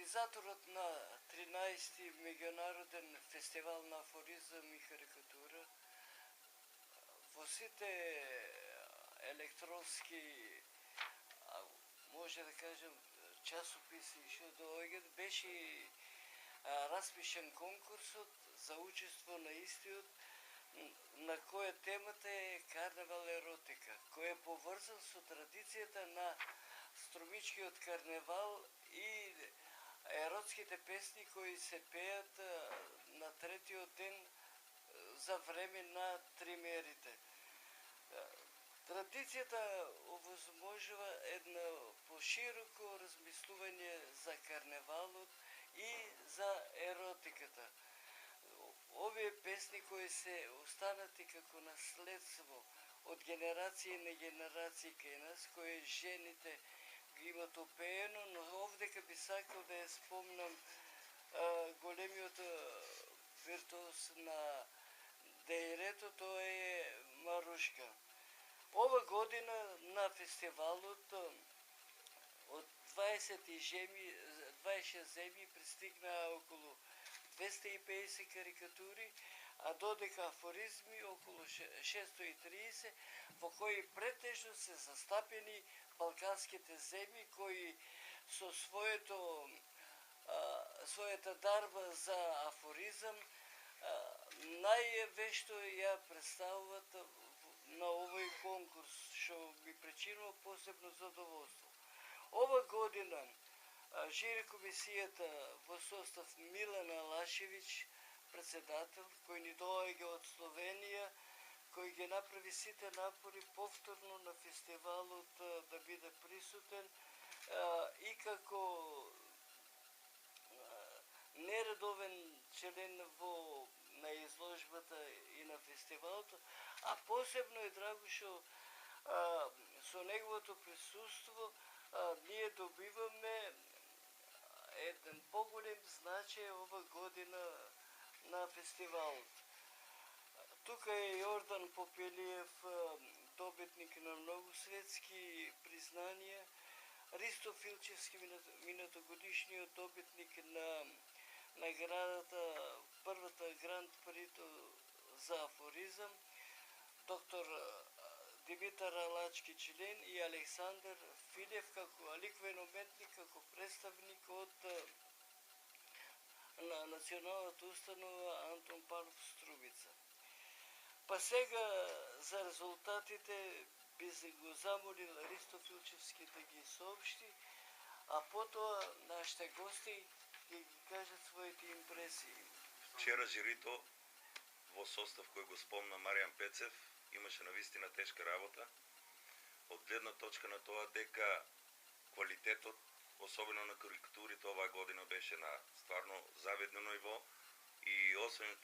Организаторът на 13-ти Меѓународен фестивал на афоризъм и карикатура во сите електронски, може да кажем, часописи што доаѓаат, беше распишен конкурсот за учество на истиот, на која темата е карневал еротика, кој е поврзан со традицијата на струмичкиот карневал и еротските песни кои се пеат на третиот ден за време на тримерите. Традицијата овозможува едно пошироко размислување за карневалот и за еротиката. Овие песни кои се останати како наследство од генерации на генерации кај нас, кои жените ги имат опеено, но овдека би сакал да ја спомнам големиот виртуоз на дејрето, тоа е Марушка. Ова година на фестивалот од 26 земји пристигнаа околу 250 карикатури, а додека афоризми околу 630, во кои претежно се застапени балканските земји, кои со својата дарба за афоризам највешто ја представуват на овој конкурс, што ми причинува посебно задоволство. Ова година жири комисијата во состав Милан Алашевиќ, председател, кој ни доаѓа од Словенија, кој ги направи сите напори повторно на фестивалот да биде присутен и како нередовен член на изложбата и на фестивалот, а посебно е драго што со неговото присуство ние добиваме еден поголем значај ова година на фестивалот. Тука е Јордан Попелиев, добитник на многу светски признанија, Ристо Филчевски, минатогодишниот добитник на наградата, првата гранд прито за афоризам, доктор Димитар Алачки, член, и Александар Филев како ликвен уметник, како представник од на националната установа Антон Павлов Струмица. Па сега за резултатите би се го замолил Ристо Филчевски да ги соопшти, а потоа нашите гости да ги кажат своите импресии. Вчера жирито во состав кој го спомна Маријан Пецев имаше навистина тешка работа од гледна точка на тоа дека квалитетот, особено на карикатурите оваа година, беше на стварно завидно ниво и освен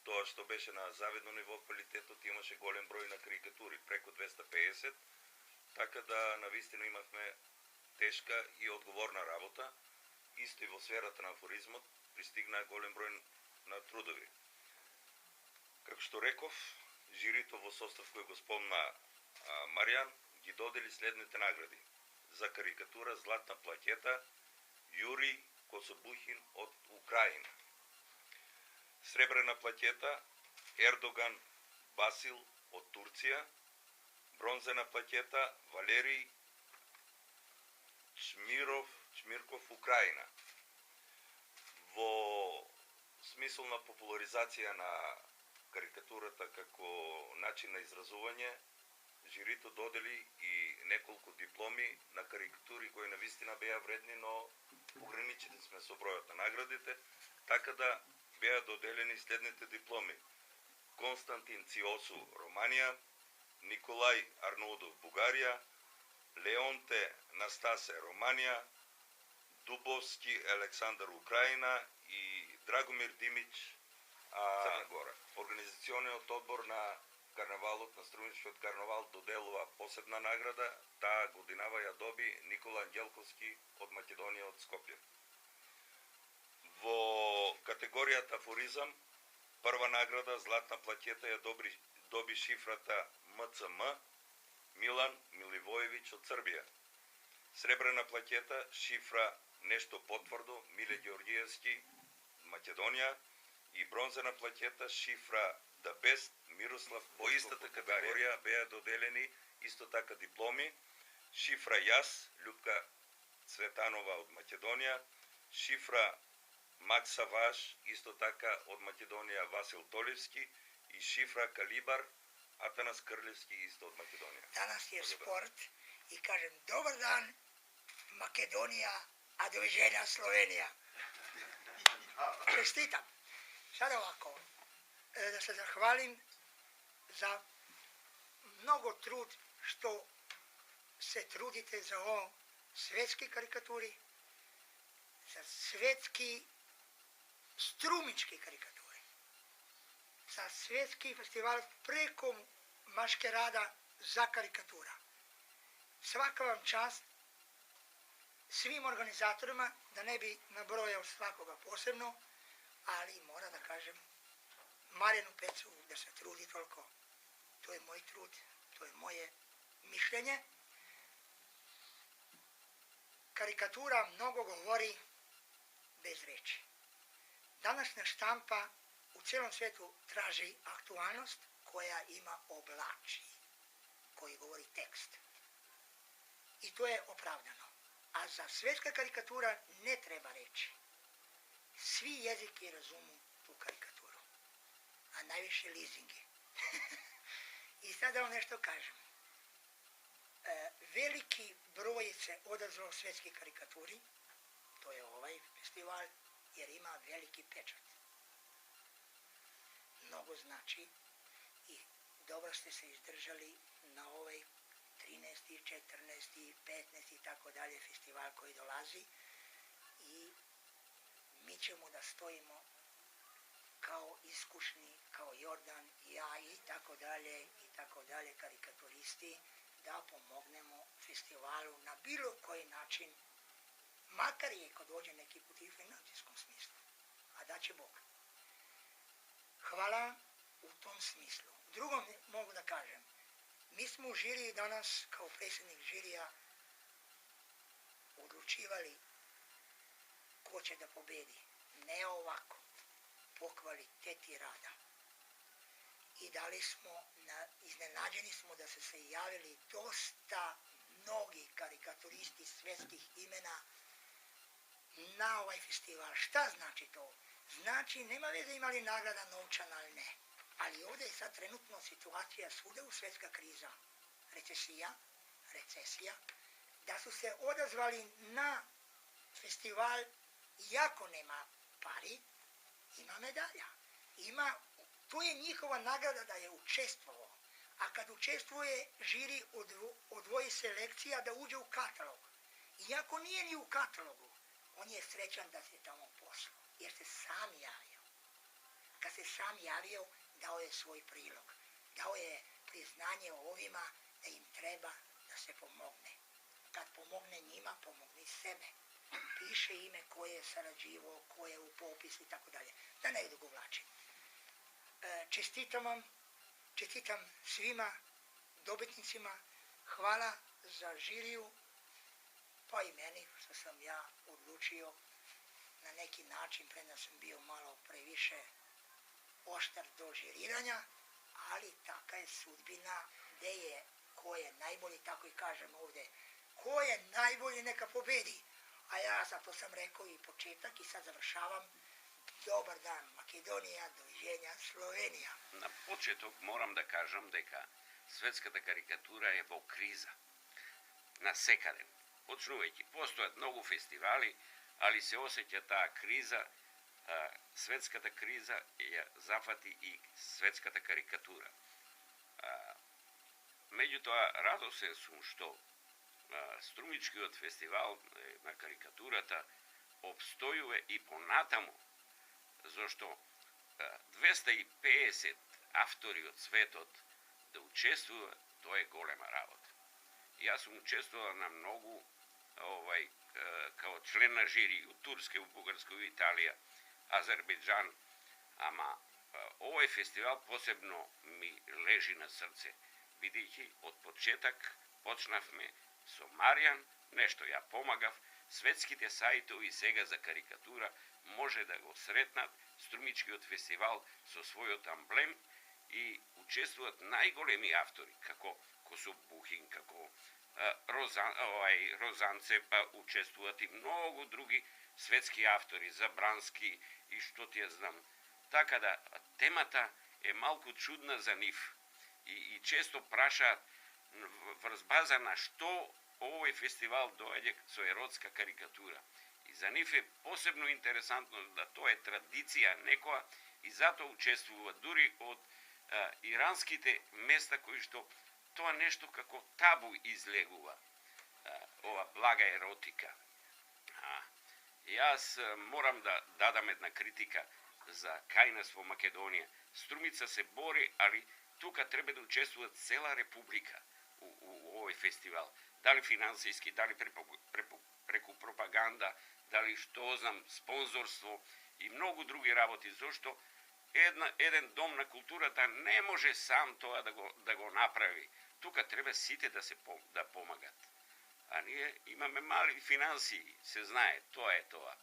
тоа што беше на завидно ниво квалитетот, имаше голем број на карикатури, преку 250, така да навистина имавме тешка и одговорна работа. Исто и во сферата на афоризмот пристигна голем број на трудови. Како што реков, жирито во состав кој го спомна Маријан ги додели следните награди. За карикатура Златна плакета Јури Кособухин од Украина. Сребрена плакета Ердоган Басил од Турција. Бронзена плакета Валерий Чмирков Украина. Во смисол на популаризација на карикатурата како начин на изразување, жирито додели и неколку дипломи на карикатури кои навистина беа вредни, но ограничени сме со бројот на наградите, така да беа доделени следните дипломи: Константин Циосу Романија, Николај Арнолдов Бугарија, Леонте Настасе Романија, Дубовски Александар Украина и Драгомир Димич Црна Гора. Организациониот одбор на карнавалот, на Струмичкиот карнавал, доделува посебна награда. Таа годинава ја доби Никола Ангелковски од Македонија, од Скопје. Во категоријата афоризам, прва награда Златна плакета ја доби шифрата МЦМ Милан Миливоевиќ од Србија. Сребрена плакета шифра nešto potvrdo, Mile Georgijevski, Македонија, и бронзена плакета шифра The Best, Мирослав. По истата категорија беа доделени исто така дипломи, шифра Јас, Љупка Цветанова од Македонија, шифра Макс Саваш, исто така од Македонија Васил Толевски и шифра Калибар Атанас Крлевски, исто од Македонија. Danas je sport i kažem dobar dan Makedonija, a doviđenja Slovenija. Čestitam. Sada ovako, da se zahvalim za mnogo trud što se trudite za ovo svetski karikaturi, za svetski strumički karikaturi, za svetski festival preko maškerada za karikatura. Svaka vam čast svim organizatorima, da ne bi nabrojao svakoga posebno, ali moram da kažem Marijanu Pecu da se trudi toliko. To je moj trud, to je moje mišljenje. Karikatura mnogo govori bez reči. Današnja štampa u celom svetu traži aktualnost koja ima oblači, koji govori tekst. I to je opravdano. A za svetska karikatura ne treba reći. Svi jeziki razumu tu karikaturu, a najviše leasingi. I sad da vam nešto kažem. Veliki broj se odazvao svetski karikaturi, to je ovaj festival, jer ima veliki pečat. Mnogo znači i dobro ste se izdržali na ovaj 13. 14. 15. i tako dalje festival koji dolazi i mi ćemo da stojimo kao iskušni, kao Jordan i ja i tako dalje karikaturisti da pomognemo festivalu na bilo koji način, makar je ako dođe neki put i u financijskom smislu, a da će Bog. Hvala u tom smislu. Drugo mogu da kažem, mi smo u žiriji danas, kao predsjednik žirija, odlučivali ko će da pobedi. Ne ovako, po kvaliteti rada. I dali smo, iznenađeni smo da su se javili dosta mnogi karikaturisti svetskih imena na ovaj festival. Šta znači to? Znači, nema veze imali nagrada novčana ili ne. Ali ovdje je sad trenutno situacija svuda u svetska kriza, recesija, da su se odazvali na festival, iako nema pari, ima medalja. To je njihova nagrada da je učestvovao. A kad učestvuje, žiri odvoji selekcija da uđe u katalog. Iako nije ni u katalogu, on je srećan da se tamo poslao, jer se sam javio. Kad se sam javio, dao je svoj prilog. Dao je priznanje ovima da im treba da se pomogne. Kad pomogne njima, pomogne sebe. Piše ime ko je sarađivao, ko je u popisu i tako dalje. Da ne odugovlačim. Čestitam vam, čestitam svima dobitnicima. Hvala za žiriju, pa i meni što sam ja odlučio na neki način, premda sam bio malo previše oštar do žiriranja, ali taka je sudbina gde je ko je najbolji, tako i kažem ovde, ko je najbolji neka pobedi. A ja zato sam rekao i početak i sad završavam. Dobar dan Makedonija, doviđenja Slovenija. Na početok moram da kažem дека светската карикатура е во криза. Насекаден. Почнувајќи, постојат многу фестивали, али се осеќа таа криза, светската криза ја зафати и светската карикатура. Меѓутоа, радосен сум што Струмичкиот фестивал на карикатурата обстојува и понатаму, зашто 250 автори од светот да учествува, тоа е голема работа. Јас сум учествувал на многу, као член на жири у Турска, у Бугарска, у Италија, Азербејджан, ама овој фестивал посебно ми лежи на срце, бидејќи од почеток почнавме со Маријан, нешто ја помагав, светските сајтови сега за карикатура може да го сретнат Струмичкиот фестивал со својот амблем и учествуват најголеми автори, како Косо Бухин, како Розанце, па учествуват и многу други светски автори, Забрански и што ти ја знам. Така да, темата е малку чудна за нив и често прашаат врз база на што овој фестивал доаѓа со еротска карикатура. И за нив е посебно интересантно да тоа е традиција некоја и затоа учествува дури од иранските места кои што тоа нешто како табу излегува, ова блага еротика. Јас морам да дадам една критика за кај нас во Македонија. Струмица се бори, али тука треба да учествува цела република у овој фестивал. Дали финансиски, дали преку пропаганда, дали што знам, спонзорство и многу други работи, зашто еден дом на културата не може сам тоа да го направи. Тука треба сите да помагат. А ние имаме мали финансии, се знае, тоа е тоа.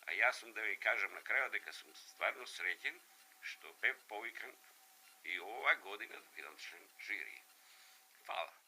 А јас сум да ви кажам на крајот дека сум стварно среќен што бев повикан и ова година да бидам член жири. Фала.